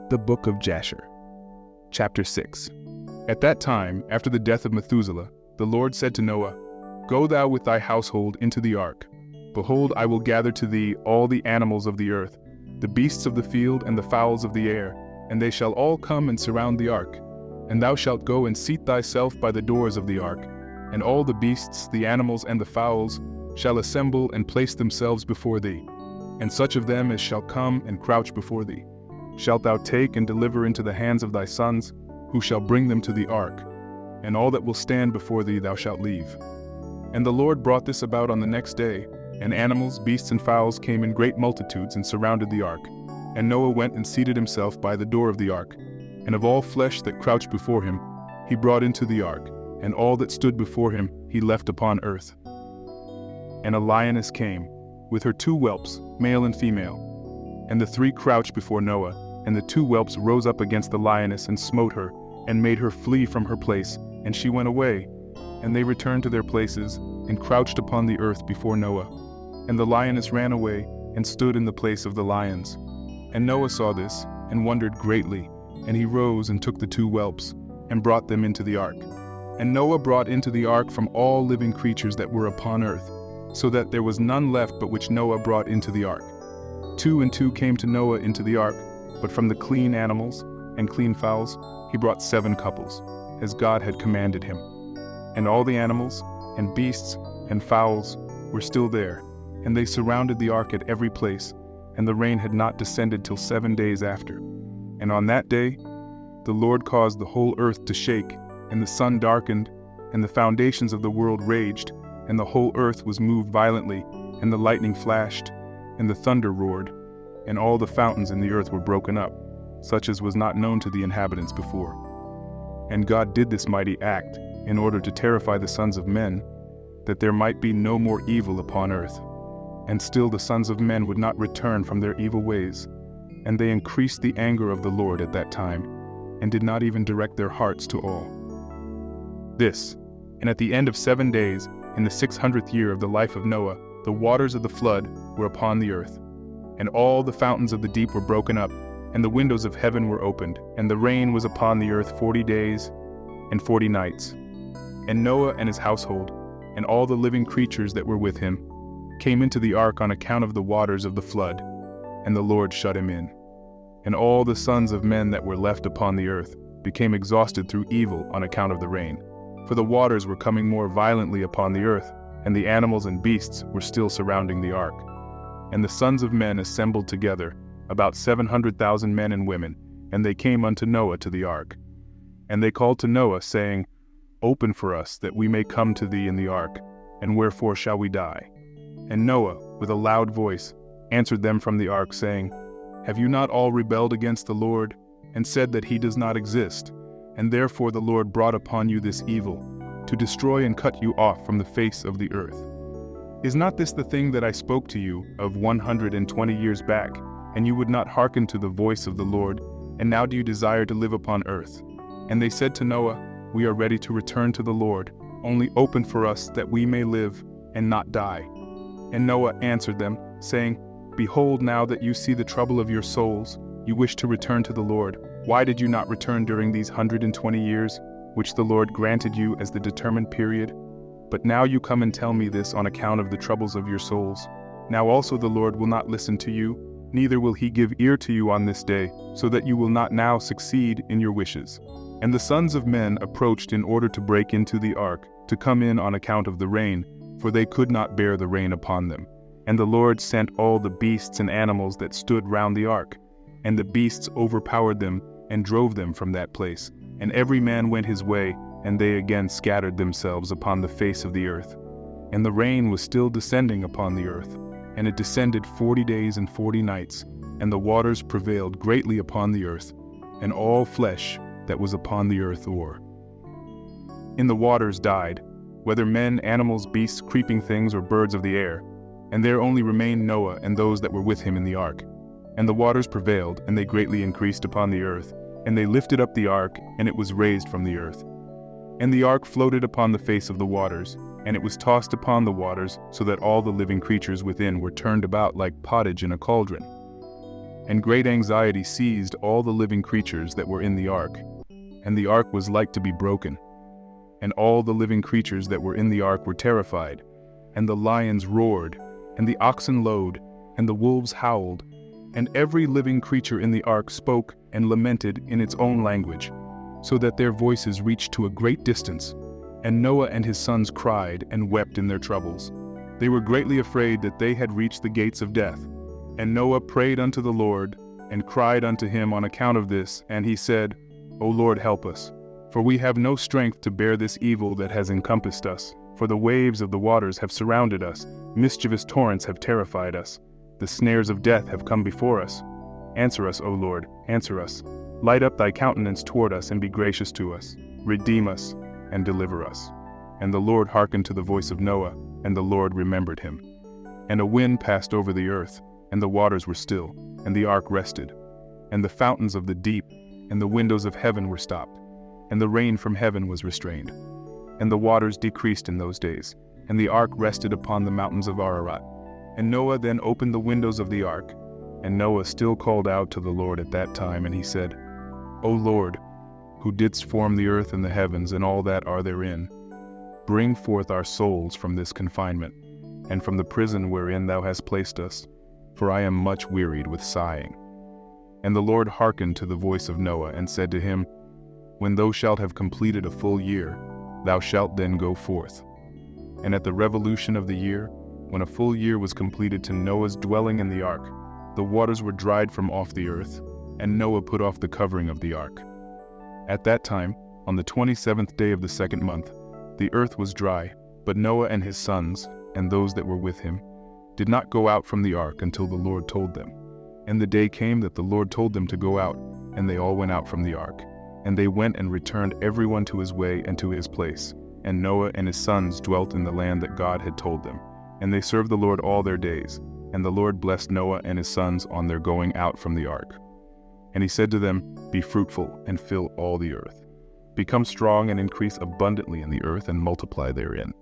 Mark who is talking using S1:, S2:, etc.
S1: The Book of Jasher. Chapter 6. At that time, after the death of Methuselah, the Lord said to Noah, "Go thou with thy household into the ark. Behold, I will gather to thee all the animals of the earth, the beasts of the field and the fowls of the air, and they shall all come and surround the ark. And thou shalt go and seat thyself by the doors of the ark. And all the beasts, the animals, and the fowls shall assemble and place themselves before thee. And such of them as shall come and crouch before thee shalt thou take and deliver into the hands of thy sons, who shall bring them to the ark. And all that will stand before thee thou shalt leave." And the Lord brought this about on the next day, and animals, beasts, and fowls came in great multitudes and surrounded the ark. And Noah went and seated himself by the door of the ark. And of all flesh that crouched before him, he brought into the ark, and all that stood before him he left upon earth. And a lioness came, with her 2 whelps, male and female. And the 3 crouched before Noah, and the 2 whelps rose up against the lioness and smote her, and made her flee from her place, and she went away. And they returned to their places, and crouched upon the earth before Noah. And the lioness ran away, and stood in the place of the lions. And Noah saw this, and wondered greatly, and he rose and took the 2 whelps, and brought them into the ark. And Noah brought into the ark from all living creatures that were upon earth, so that there was none left but which Noah brought into the ark. 2 and 2 came to Noah into the ark, but from the clean animals and clean fowls he brought 7 couples, as God had commanded him. And all the animals, and beasts, and fowls were still there, and they surrounded the ark at every place, and the rain had not descended till 7 days after. And on that day the Lord caused the whole earth to shake, and the sun darkened, and the foundations of the world raged, and the whole earth was moved violently, and the lightning flashed, and the thunder roared, and all the fountains in the earth were broken up, such as was not known to the inhabitants before. And God did this mighty act in order to terrify the sons of men, that there might be no more evil upon earth. And still the sons of men would not return from their evil ways, and they increased the anger of the Lord at that time, and did not even direct their hearts to all. And at the end of 7 days, in the 600th year of the life of Noah, the waters of the flood were upon the earth. And all the fountains of the deep were broken up, and the windows of heaven were opened, and the rain was upon the earth 40 days and 40 nights. And Noah and his household, and all the living creatures that were with him, came into the ark on account of the waters of the flood, and the Lord shut him in. And all the sons of men that were left upon the earth became exhausted through evil on account of the rain, for the waters were coming more violently upon the earth, and the animals and beasts were still surrounding the ark. And the sons of men assembled together, about 700,000 men and women, and they came unto Noah to the ark. And they called to Noah, saying, "Open for us, that we may come to thee in the ark, and wherefore shall we die?" And Noah, with a loud voice, answered them from the ark, saying, "Have you not all rebelled against the Lord, and said that he does not exist? And therefore the Lord brought upon you this evil, to destroy and cut you off from the face of the earth. Is not this the thing that I spoke to you of 120 years back, and you would not hearken to the voice of the Lord, and now do you desire to live upon earth?" And they said to Noah, "We are ready to return to the Lord, only open for us that we may live and not die." And Noah answered them, saying, "Behold, now that you see the trouble of your souls, you wish to return to the Lord. Why did you not return during these 120 years, which the Lord granted you as the determined period? But now you come and tell me this on account of the troubles of your souls. Now also the Lord will not listen to you, neither will he give ear to you on this day, so that you will not now succeed in your wishes." And the sons of men approached in order to break into the ark, to come in on account of the rain, for they could not bear the rain upon them. And the Lord sent all the beasts and animals that stood round the ark, and the beasts overpowered them, and drove them from that place. And every man went his way, and they again scattered themselves upon the face of the earth. And the rain was still descending upon the earth, and it descended 40 days and 40 nights, and the waters prevailed greatly upon the earth, and all flesh that was upon the earth in the waters died, whether men, animals, beasts, creeping things, or birds of the air. And there only remained Noah and those that were with him in the ark. And the waters prevailed, and they greatly increased upon the earth, and they lifted up the ark, and it was raised from the earth. And the ark floated upon the face of the waters, and it was tossed upon the waters, so that all the living creatures within were turned about like pottage in a cauldron. And great anxiety seized all the living creatures that were in the ark, and the ark was like to be broken. And all the living creatures that were in the ark were terrified, and the lions roared, and the oxen lowed, and the wolves howled, and every living creature in the ark spoke and lamented in its own language, so that their voices reached to a great distance. And Noah and his sons cried and wept in their troubles. They were greatly afraid that they had reached the gates of death. And Noah prayed unto the Lord, and cried unto him on account of this, and he said, O Lord, help us, for we have no strength to bear this evil that has encompassed us. For the waves of the waters have surrounded us, mischievous torrents have terrified us, the snares of death have come before us. Answer us, O Lord, answer us. Light up thy countenance toward us, and be gracious to us. Redeem us, and deliver us. And the Lord hearkened to the voice of Noah, and the Lord remembered him. And a wind passed over the earth, and the waters were still, and the ark rested. And the fountains of the deep and the windows of heaven were stopped, and the rain from heaven was restrained. And the waters decreased in those days, and the ark rested upon the mountains of Ararat. And Noah then opened the windows of the ark, and Noah still called out to the Lord at that time, and he said, O Lord, who didst form the earth and the heavens and all that are therein, bring forth our souls from this confinement, and from the prison wherein thou hast placed us, for I am much wearied with sighing. And the Lord hearkened to the voice of Noah, and said to him, When thou shalt have completed a full year, thou shalt then go forth. And at the revolution of the year, when a full year was completed to Noah's dwelling in the ark, the waters were dried from off the earth, and Noah put off the covering of the ark. At that time, on the 27th day of the second month, the earth was dry, but Noah and his sons, and those that were with him, did not go out from the ark until the Lord told them. And the day came that the Lord told them to go out, and they all went out from the ark. And they went and returned everyone to his way and to his place. And Noah and his sons dwelt in the land that God had told them. And they served the Lord all their days. And the Lord blessed Noah and his sons on their going out from the ark. And he said to them, Be fruitful, and fill all the earth. Become strong and increase abundantly in the earth, and multiply therein.